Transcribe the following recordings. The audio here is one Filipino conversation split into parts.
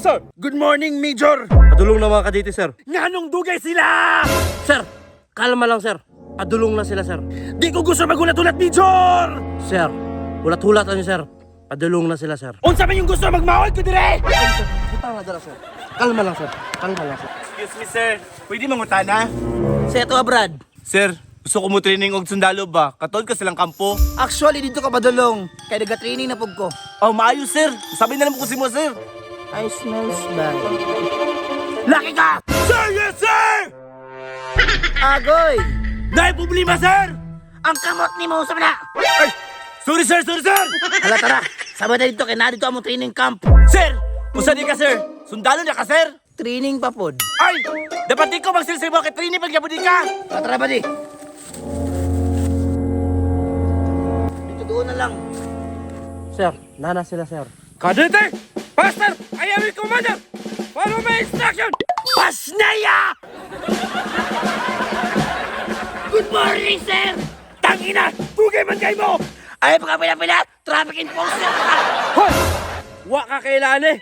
sir. Good morning, Major. Padulong na mga kadete, sir. Nganong dugay sila? Sir, kalma lang, sir. Padulong na sila, sir. Di ko gusto magulat-ulat, Major. Sir, hulat-hulat ano, sir. Padulong na sila, sir. Unsa man yung gusto magmawag ko dire? Butang na dala, sir. Kalma lang, sir. Kalma lang, sir. Excuse me, sir. Pwede mangutana? Sa ito, Brad. Sir, gusto ko mo training og sundalo ba? Katod ka silang kampo. Actually, dito ka padulong. Kaya nag-training na pug ko. Oh, maayo, sir. Sabi na lang ko si mo, sir. I smells bad. Laki ka! Sir, yes, sir! Agoy! Dahil problema, sir! Ang kamot ni mo sa na! Ay! Sorry, sir! Sorry, sir! Hala, tara. Sabay na dito, kaya na dito among training camp. Sir! Usa di ka, sir? Sundalo na ka, sir? Training pa pod. Ay! Dapat di ko magsilsibo kay training pag di ka! Tara ba di? Dito doon na lang. Sir, nana sila, sir. Kadete! Pastor! I am your commander! Follow my instruction! Pasnaya! Good morning, sir! Tangina! Tugay man kay mo! Ay, pagkapila-pila, traffic enforcer ka! Hoy! Wa ka kailan eh!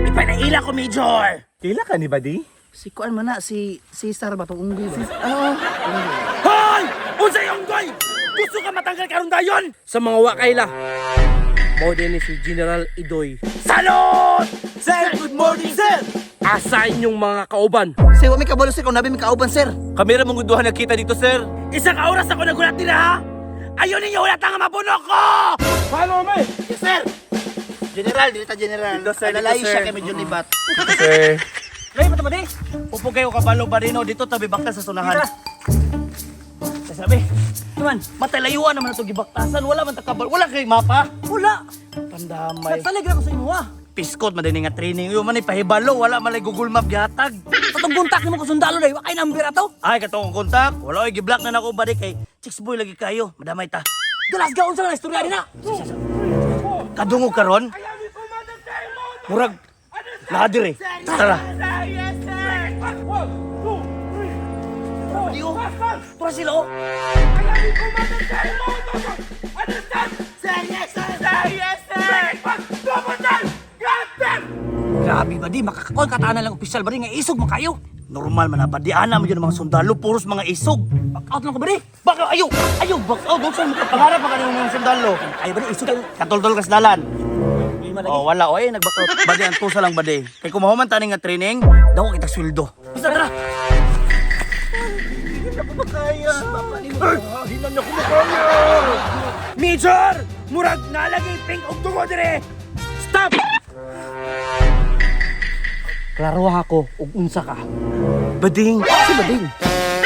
Ipanaila ko, Major! Kila ka ni Badi? Si Kuan man na, si Cesar ba itong unggoy ba? Oo. Hoy! Unsa yung goy? Gusto ka matanggal karon dayon? Sa mga wakayla, mo din ni si General Idoy. Salot! Sir, good morning, sir! Asa inyong mga kauban? Sir, wami kabalo, sir, kung nabi may kauban, sir. Kamera mong guduhan nakita dito, sir. Isang oras ako nagulat nila, ha? Ayaw ninyo ulat ang mapuno ko! Follow me! Yes, sir. General, dito General. Dito, sir, dito, Alalay sir. siya kay medyo libat. Sir. Lay, mata ba di? Upo kayo kabalo barino dito tabi bakta sa sunahan. Sabi, naman, matalayuan naman ito gibaktasan. Wala man takabal. Wala kay mapa. Wala. Pandamay. Salig na ko sa imo, ha? Piskot madini nga training. Yo man ni pahibalo wala man lay Google Map gihatag. Katong buntak ni mo ko sundalo dai, wa kay number ato. Ay katong kontak. Wala oy giblock na nako badi kay chicks boy lagi kayo. Madamay ta. Galas gaon sa istorya din na. Kadungog karon. Murag ladir eh. Tara. Diyo. Pura sila, oh. Grabe ba di, makakakol kataanan lang opisyal ba di nga isog man kayo. Normal man ba di ana man yun mga sundalo puros mga isog. Back out lang ko ba di? Baka ayo, ayo back out dong sa mga pangarap pa kanimo mga sundalo. Ay ba di, isog kayo. Katol-tol kas dalan. Hindi man lagi. Oh, wala oy nag-back out. Badi ang tusa lang badi. Kay kumahuman tani nga training, daw kita sweldo. Basta tara. Major! Murag nalagay pink og dugo dire! Stop! Klaro ako, ug unsa ka. Bading. Si Bading.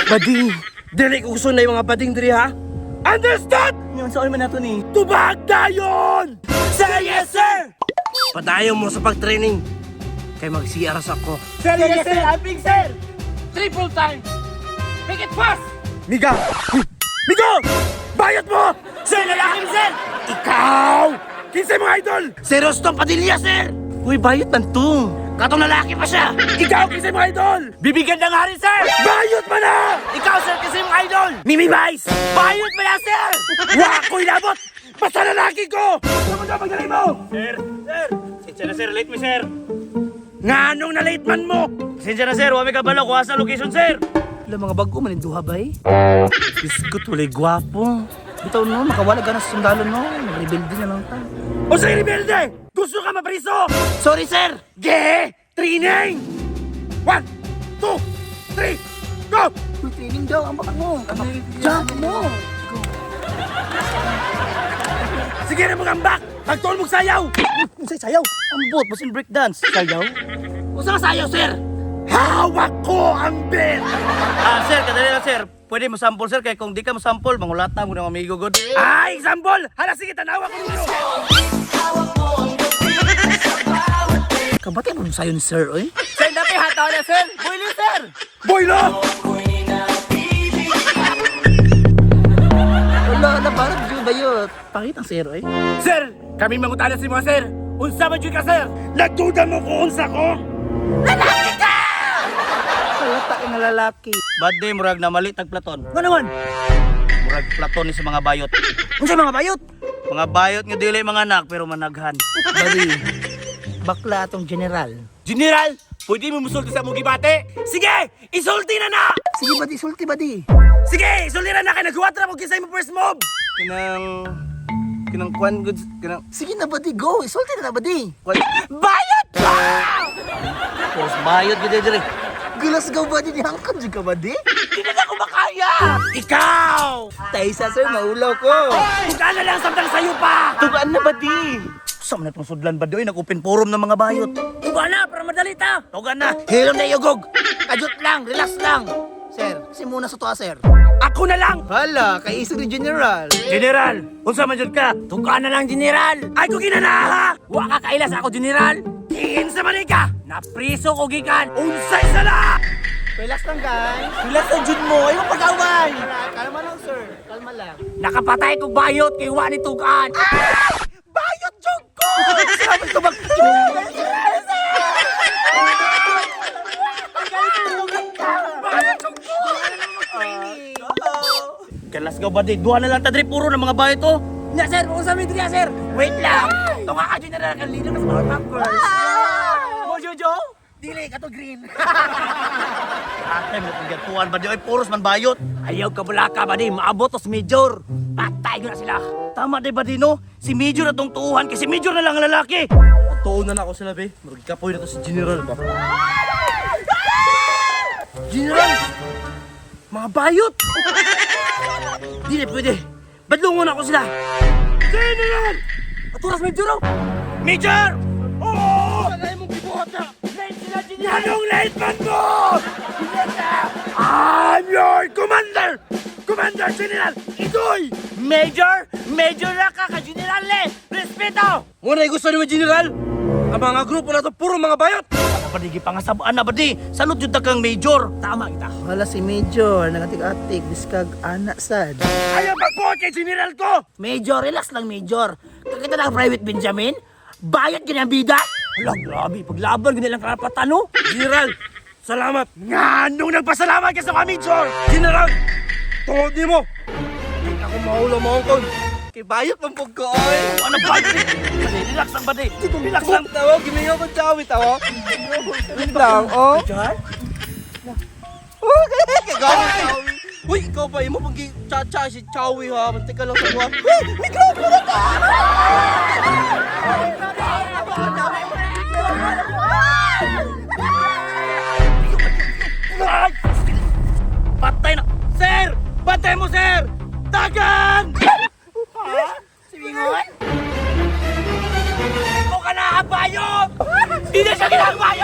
Bading. Dili ko gusto na yung mga bading diri, ha? Understand? Ngayon sa man nato ni. Tubag dayon! Sir, yes, sir! Padayon mo sa pag-training. Kay mag-CRS ako. Sir, yes, sir! Amping, sir! Triple time! Make it fast! Miga! Migo! Bayot mo! Sir, lalaki mo, sir! Ikaw! Kinsay mga idol! Si Rostom Padilla, sir. Uy, bayot man to. Katong lalaki pa siya. Ikaw, kinsay mga idol! Bibigyan ng hari, sir! Bayot mo na! Ikaw, sir, kasi yung idol! Mimi Vice! Bayot mo na, sir! Wako'y labot! Basta lalaki ko! Ano mo na pagdalay mo? Sir, sir! Sensya na, sir. Late mo, sir. Nga anong na-late man mo? Sensya na, sir. Huwag may kabalo. Kuha sa location, sir. Wala mga bago man duha ba eh. Biskot, walay gwapo. Bitaw no, makawala ka na sa sundalo no. Nag-rebuilding na lang ta. O sa rebelde! Gusto ka mapriso? Sorry, sir. Ge! Training! 1, 2, 3, go! May training daw. Ang baka mo. Jump mo. Sige na magambak! Pagtuon mong sayaw! Unsay sayaw? Ang bot, mas in breakdance. Sayaw? Usa ka sayaw, sir. Hawak ko ang bet! Sir, kadali lang, sir. Pwede mo sample, sir. Kaya kung di ka mo sample, mangulat na mo ng amigo, good. Ah, example! Hala, sige, tanawa ko dito! Kabati mo sayo ni sir, oy. Sir, dati hataw na, sir. Boylo, sir. Boylo! Wala na parang dyan ba yun? Pakit ang sir, oy. Sir, kami mangutala si mga sir. Unsa man jud ka, sir? Nagduda mo kung unsa ko? Kalata ka na lalaki. Bad day, murag na mali, tag Platon. Ano naman? Murag Platon ni sa mga bayot. Unsay mga bayot? Mga bayot nga dili mga anak, pero managhan. Bali, bakla atong general. General, pwede mo musulti sa mong gibate? Sige, isulti na na! Sige badi, sulti badi. Sige, isulti na na kay naghuwat na mo kisay mo first move! Kinang kwan goods, kinang Sige na badi, go. Isulti na badi. kwan. Bayot ka! Puros bayot gid dire. Gulas gaw badi, di hangkod di ka badi. Hindi na ako makaya! Ikaw! Taysa sir, maulaw ko. Tugaan na lang samtang sayo pa! Tugaan na ba di? Sa man itong sudlan ba di oy nag-open forum ng mga bayot. Tugaan na, para madali ta! Tugaan na. Hilom na yugog! Kajut lang, relax lang! Sir, si muna sa tuwa sir. Ako na lang! Hala, kay isa ni General. General, unsa man jud ka? Tugaan na lang, General! Ay, ko ginanaha! Wa ka kailas ako, General! Kinsa man ka? Napriso ko gikan! Unsay sala! Relax lang guys. Relax lang jud mo, ayaw pag-away. Kalma lang sir, kalma lang. Nakapatay kog bayot kay wa ni tugaan! Ay! Bayot jud ko! Sabi ko mag... Bayot jud ko! Kalas ka ba di? Duha na lang ta dire puro ng mga bayot oh. Nya, sir! Kung sa midriya, sir! Wait lang! Tunga ka, General! Kanina ka sa mga pampers! Mo Jojo? Dili ka to green! Ate mo kung gatuan ba di oy puros man bayot. Ayaw ka bulaka ba di? Maabot to si Major! Patay ko na sila! Tama di ba di no? Si Major atong tuuhan kasi Major na lang ang lalaki. Tuunan ako sila, be. Magkapoy na to si General ba? General! Mga bayot! Dili pwede! Badlungon ako sila! General! Aturas Major oh! Major! Oo! Kagaya mong kibuhat na! Late sila, General! Anong late man mo? I'm your commander! Commander General Igoy! Major! Major na ka ka General eh! Respeto! Muna gusto niyo, General? Ang mga grupo na to, puro mga bayot! Ano ba di pangasabaan na ba di? Sanot jud ta kang Major. Tama kita! Hala si Major, nagatik-atik, biskag anak sad. Ayaw pagbuhat kay General ko! Major, relax lang Major. Kakita na Private Benjamin? Bayad ganyan bida? Wala, grabe. Paglaban, ganyan lang karapatan, no? General, salamat! Nga, nung nagpasalamat ka sa kami, Major! General! Tungod ni mo! Hindi ako mahula mahongkon! Kay bayot man pug ko oy. Ano ba di? Relax lang ba di? Relax lang. Tawo, gimingaw ko chawi tawo. Lang, oh. Major? Kagawa chawi. Uy, ikaw ba imo pag cha-cha si chawi ha. Mantika lang sa buwan. Uy, mikropono ka. Ay! Patay na! Sir! Patay mo, sir! Dagan! Simingon? Ikaw ka na, bayot! Hindi na siya ginagabayot!